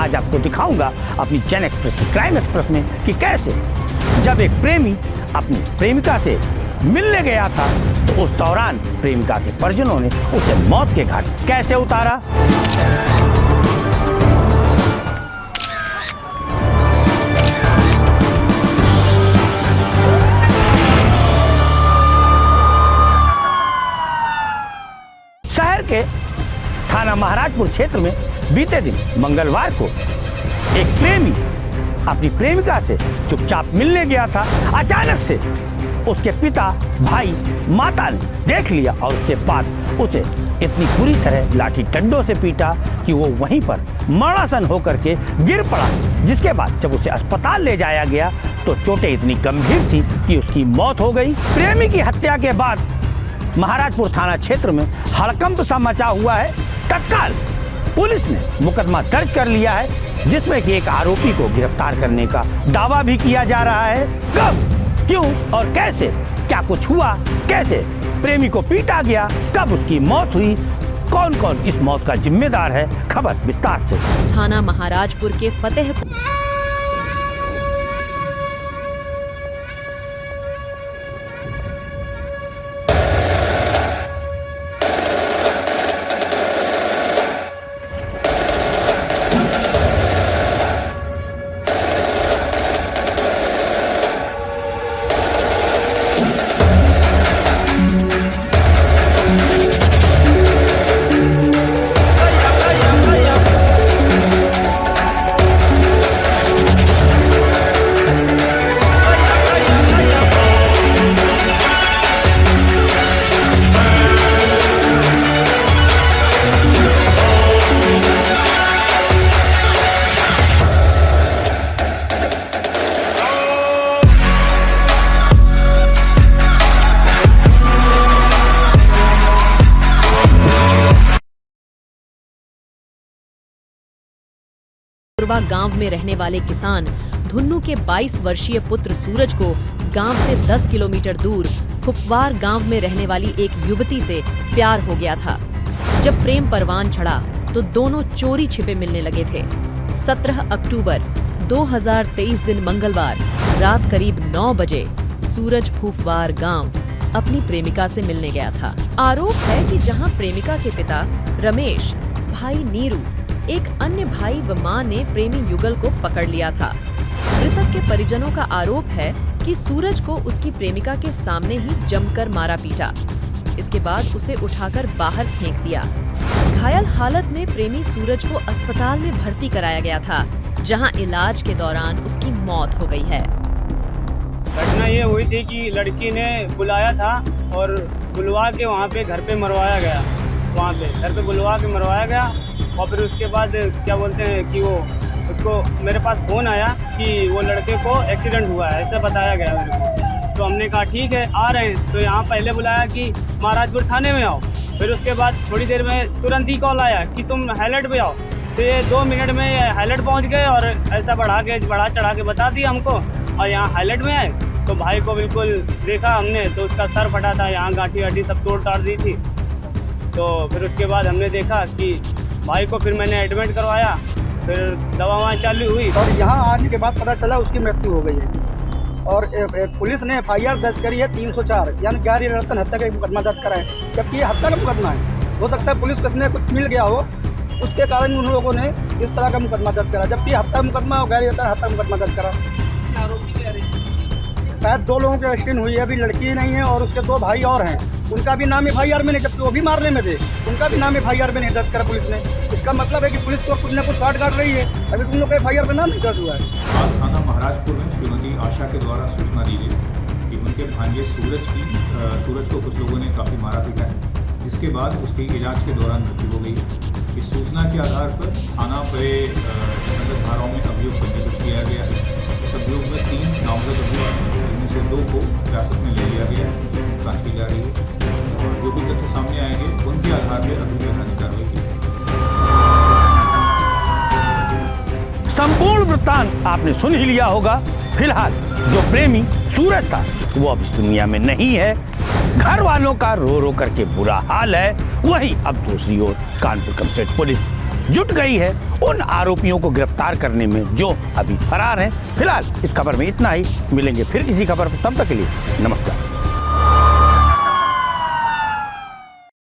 आज आपको दिखाऊंगा अपनी जन एक्सप्रेस की क्राइम एक्सप्रेस में कि कैसे जब एक प्रेमी अपनी प्रेमिका से मिलने गया था तो उस दौरान प्रेमिका के परिजनों ने उसे मौत के घाट कैसे उतारा। शहर के थाना महाराजपुर क्षेत्र में बीते दिन मंगलवार को एक प्रेमी अपनी प्रेमिका से चुपचाप मिलने गया था। अचानक से उसके पिता, भाई, माता ने देख लिया और उसके बाद उसे इतनी बुरी तरह लाठी डंडों से पीटा कि वो वहीं पर मरणासन होकर के गिर पड़ा। जिसके बाद जब उसे अस्पताल ले जाया गया तो चोटें इतनी गंभीर थी कि उसकी मौत हो गई। प्रेमी की हत्या के बाद महाराजपुर थाना क्षेत्र में हड़कंप सा मचा हुआ है। तत्काल पुलिस ने मुकदमा दर्ज कर लिया है जिसमें कि एक आरोपी को गिरफ्तार करने का दावा भी किया जा रहा है। कब, क्यों और कैसे क्या कुछ हुआ, कैसे प्रेमी को पीटा गया, कब उसकी मौत हुई, कौन कौन इस मौत का जिम्मेदार है, खबर विस्तार से। थाना महाराजपुर के फतेहपुर गांव में रहने वाले किसान धुन्नू के 22 वर्षीय पुत्र सूरज को गांव से 10 किलोमीटर दूर फुफवार गांव में रहने वाली एक युवती से प्यार हो गया था। जब प्रेम परवान चढ़ा तो दोनों चोरी छिपे मिलने लगे थे। 17 अक्टूबर 2023 दिन मंगलवार रात करीब 9 बजे सूरज फुफवार गांव अपनी प्रेमिका से मिलने गया था। आरोप है कि जहां प्रेमिका के पिता रमेश, भाई नीरू, एक अन्य भाई व मां ने प्रेमी युगल को पकड़ लिया था। मृतक के परिजनों का आरोप है कि सूरज को उसकी प्रेमिका के सामने ही जमकर मारा पीटा। इसके बाद उसे उठाकर बाहर फेंक दिया। घायल हालत में प्रेमी सूरज को अस्पताल में भर्ती कराया गया था, जहां इलाज के दौरान उसकी मौत हो गई है। घटना ये हुई थी कि लड़की ने बुलाया था और बुलवा के वहाँ पे घर पे मरवाया गया। वहाँ पे घर पे बुलवा के मरवाया गया और फिर उसके बाद क्या बोलते हैं कि वो उसको मेरे पास फ़ोन आया कि वो लड़के को एक्सीडेंट हुआ है, ऐसा बताया गया मेरे को। तो हमने कहा ठीक है आ रहे हैं। तो यहाँ पहले बुलाया कि महाराजपुर थाने में आओ, फिर उसके बाद थोड़ी देर में तुरंत ही कॉल आया कि तुम हाईलाइट पे आओ। तो ये 2 मिनट में हाईलाइट पहुँच गए और ऐसा बढ़ा चढ़ा के बता दिया हमको। और यहाँ हाईलाइट में आए तो भाई को बिल्कुल देखा हमने तो उसका सर फटा था, यहाँ गांठी वाठी सब तोड़ ताड़ दी थी। तो फिर उसके बाद हमने देखा कि भाई को फिर मैंने एडमिट करवाया, फिर दवा वहाँ चालू हुई और यहाँ आने के बाद पता चला उसकी मृत्यु हो गई है। और पुलिस ने FIR दर्ज करी है 304 यानी गैर इरादतन हत्या का मुकदमा दर्ज करा है, जबकि ये हत्या का मुकदमा है। हो सकता है पुलिस को इसमें कुछ मिल गया हो, उसके कारण उन लोगों ने इस तरह का मुकदमा दर्ज करा, जबकि हत्या मुकदमा और गैर इरादतन हत्या मुकदमा दर्ज करा। शायद 2 लोगों की अरेस्टिंग हुई है, अभी लड़की नहीं है और उसके 2 भाई और हैं, उनका भी नाम FIR में नहीं, जबकि वो भी मारने में थे, उनका भी नाम FIR में नहीं दर्ज करा पुलिस ने। इसका मतलब है कि पुलिस को कुछ न कुछ काट रही है, अभी तुम लोग का FIR में नाम नहीं दर्ज हुआ है। आज थाना महाराजपुर में श्रीमती आशा के द्वारा सूचना दी गई कि उनके भांजे सूरज को कुछ लोगों ने काफ़ी मारा पीटा है, जिसके बाद उसकी इलाज के दौरान मृत्यु हो गई। इस सूचना के आधार पर थाना पे धाराओं में अभियोग पंजीकृत किया गया है। इस अभियोग में 3 नामजद अभियोग, जिनमें से 2 को हिरासत में ले लिया गया है, जांच की जा रही है और जो भी तथ्य सामने आएंगे उनके आधार पर अभियोग लगाने कार्रवाई की। संपूर्ण वृत्तांत आपने सुन ही लिया होगा। फिलहाल जो प्रेमी सूरज था वो अब इस दुनिया में नहीं है। घर वालों का रो रो करके बुरा हाल है। वहीं अब दूसरी ओर कानपुर कमिश्नरेट पुलिस जुट गई है उन आरोपियों को गिरफ्तार करने में जो अभी फरार हैं। फिलहाल इस खबर में इतना ही, मिलेंगे फिर किसी खबर पर, तब तक के लिए नमस्कार।